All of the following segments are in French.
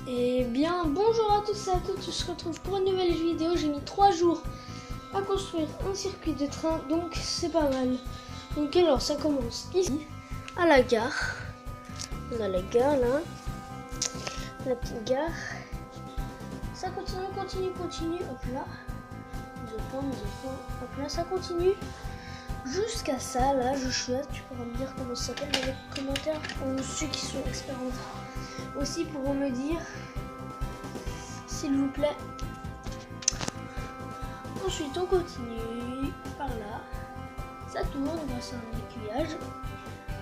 Et bien bonjour à tous et à toutes, on se retrouve pour une nouvelle vidéo. J'ai mis 3 jours à construire un circuit de train, donc c'est pas mal. Donc alors ça commence ici, à la gare. On a la gare là, la petite gare. Ça continue, hop là. Hop là, ça continue. Jusqu'à ça, là, Joshua, tu pourras me dire comment ça s'appelle dans les commentaires, ou ceux qui sont experts en train aussi pourront me dire, s'il vous plaît. Ensuite, on continue par là. Ça tourne grâce à un aiguillage.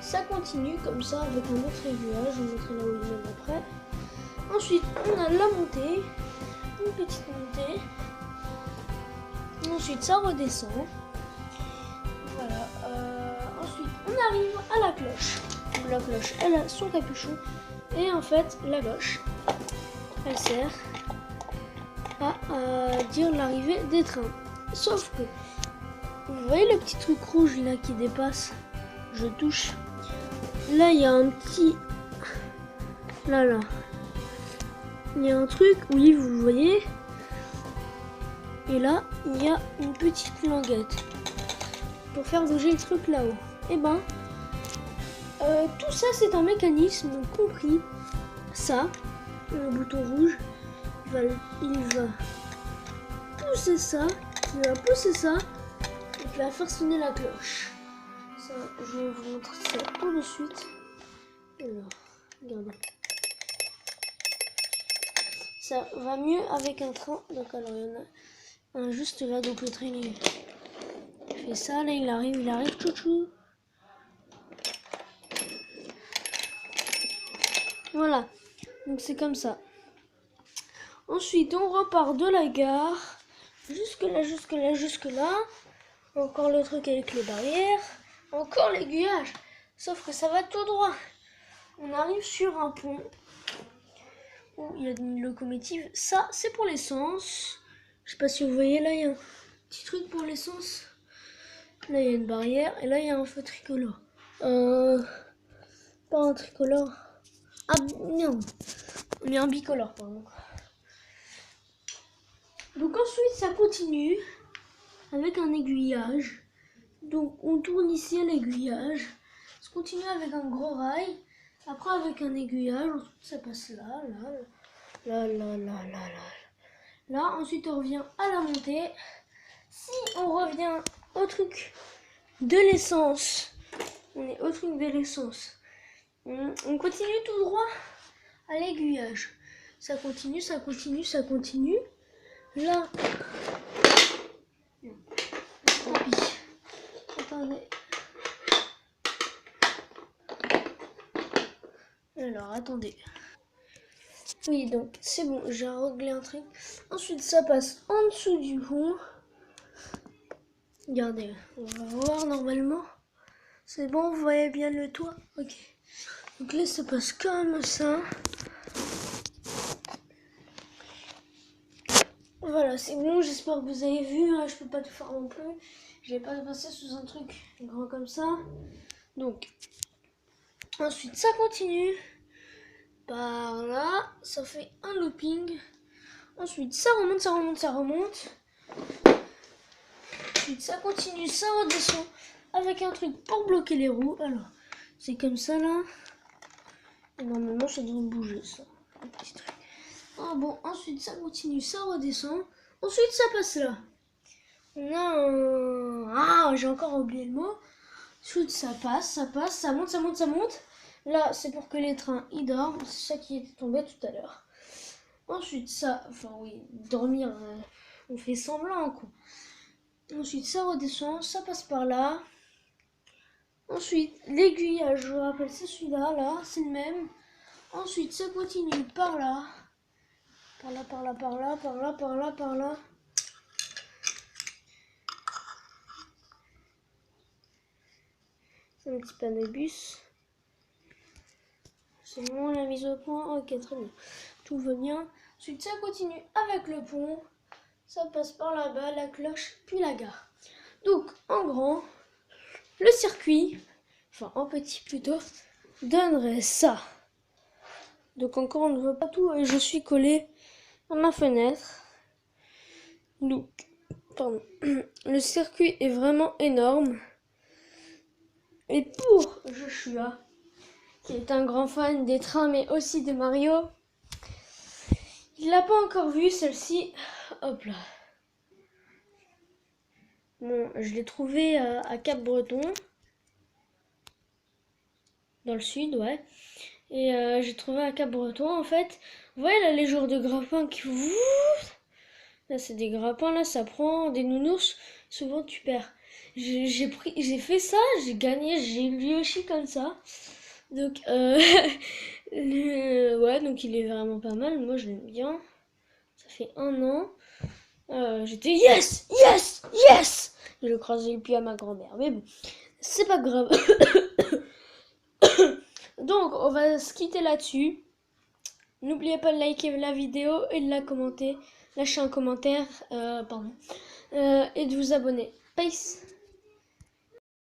Ça continue comme ça avec un autre aiguillage. Je vous montrerai là où il mène après. Ensuite, on a la montée, une petite montée. Ensuite, ça redescend. Voilà. Ensuite, on arrive à la cloche. La cloche, elle a son capuchon. Et en fait, la cloche, elle sert à dire l'arrivée des trains. Sauf que, vous voyez le petit truc rouge là qui dépasse? Je touche. Là, il y a un petit... Là. Il y a un truc, oui, vous le voyez. Et là, il y a une petite languette pour faire bouger le truc là-haut. Et ben, tout ça, c'est un mécanisme compris. Ça, le bouton rouge, il va pousser ça, et qui va faire sonner la cloche. Ça, je vais vous montrer ça tout de suite. Alors, regardez. Ça va mieux avec un train. Donc alors, il y en a un juste là, donc le train il fait ça, là il arrive, chouchou. Voilà, donc c'est comme ça. Ensuite, on repart de la gare, jusque là. Encore le truc avec les barrières, encore l'aiguillage. Sauf que ça va tout droit. On arrive sur un pont où il y a une locomotive. Ça, c'est pour l'essence. Je sais pas si vous voyez, là, il y a un petit truc pour l'essence. Là, il y a une barrière. Et là, il y a un feu tricolore. Pas un tricolore. Ah, non. Il y a un bicolore, pardon. Donc ensuite, ça continue avec un aiguillage. Donc, on tourne ici à l'aiguillage. Ça continue avec un gros rail. Après, avec un aiguillage. Ensuite, ça passe là. Là, ensuite, on revient à la montée. Si on revient au truc de l'essence, on est au truc de l'essence. On continue tout droit à l'aiguillage. Ça continue. Là, tant pis. Attendez. Alors, attendez. Oui, donc c'est bon, j'ai réglé un truc. Ensuite, ça passe en dessous du pont. Regardez, on va voir normalement. C'est bon, vous voyez bien le toit? Ok. Donc là, ça passe comme ça. Voilà, c'est bon, j'espère que vous avez vu. Hein, je peux pas tout faire non plus. Je vais pas passer sous un truc grand comme ça. Donc, ensuite, ça continue. Par là, ça fait un looping. Ensuite, ça remonte. Ensuite, ça continue, ça redescend avec un truc pour bloquer les roues. Alors, c'est comme ça là. Et normalement, ça devrait bouger ça. Un petit truc. Ah bon, ensuite, ça continue, ça redescend. Ensuite, ça passe là. Non. Ah, j'ai encore oublié le mot. Ensuite, ça passe, ça monte. Là, c'est pour que les trains y dorment. C'est ça qui était tombé tout à l'heure. Ensuite, ça, enfin oui, dormir, on fait semblant quoi. Ensuite, ça redescend, ça passe par là. Ensuite, l'aiguillage, je vous rappelle, c'est celui-là, là, c'est le même. Ensuite, ça continue par là. Par là. C'est un petit panneau bus. C'est bon, la mise au point. Ok, très bien. Tout va bien. Ensuite, ça continue avec le pont. Ça passe par là-bas, la cloche, puis la gare. Donc, en grand, le circuit, enfin en petit plutôt, donnerait ça. Donc encore on ne voit pas tout et je suis collé à ma fenêtre. Donc, pardon. Le circuit est vraiment énorme. Et pour Joshua, qui est un grand fan des trains mais aussi de Mario, il l'a pas encore vu celle-ci. Hop là. Bon, je l'ai trouvé à Cap-Breton. Dans le sud, ouais. Et j'ai trouvé à Cap-Breton en fait. Vous voyez là les jours de grappins qui... Là c'est des grappins, là ça prend des nounours. Souvent tu perds. J'ai fait ça, j'ai gagné, j'ai eu le Yoshi comme ça. Donc ouais, donc il est vraiment pas mal. Moi je l'aime bien. Ça fait 1 an. J'étais yes, yes, yes. Je croisais le pied à ma grand-mère. Mais bon, c'est pas grave. Donc on va se quitter là-dessus. N'oubliez pas de liker la vidéo et de la commenter. Lâchez un commentaire, et de vous abonner. Peace.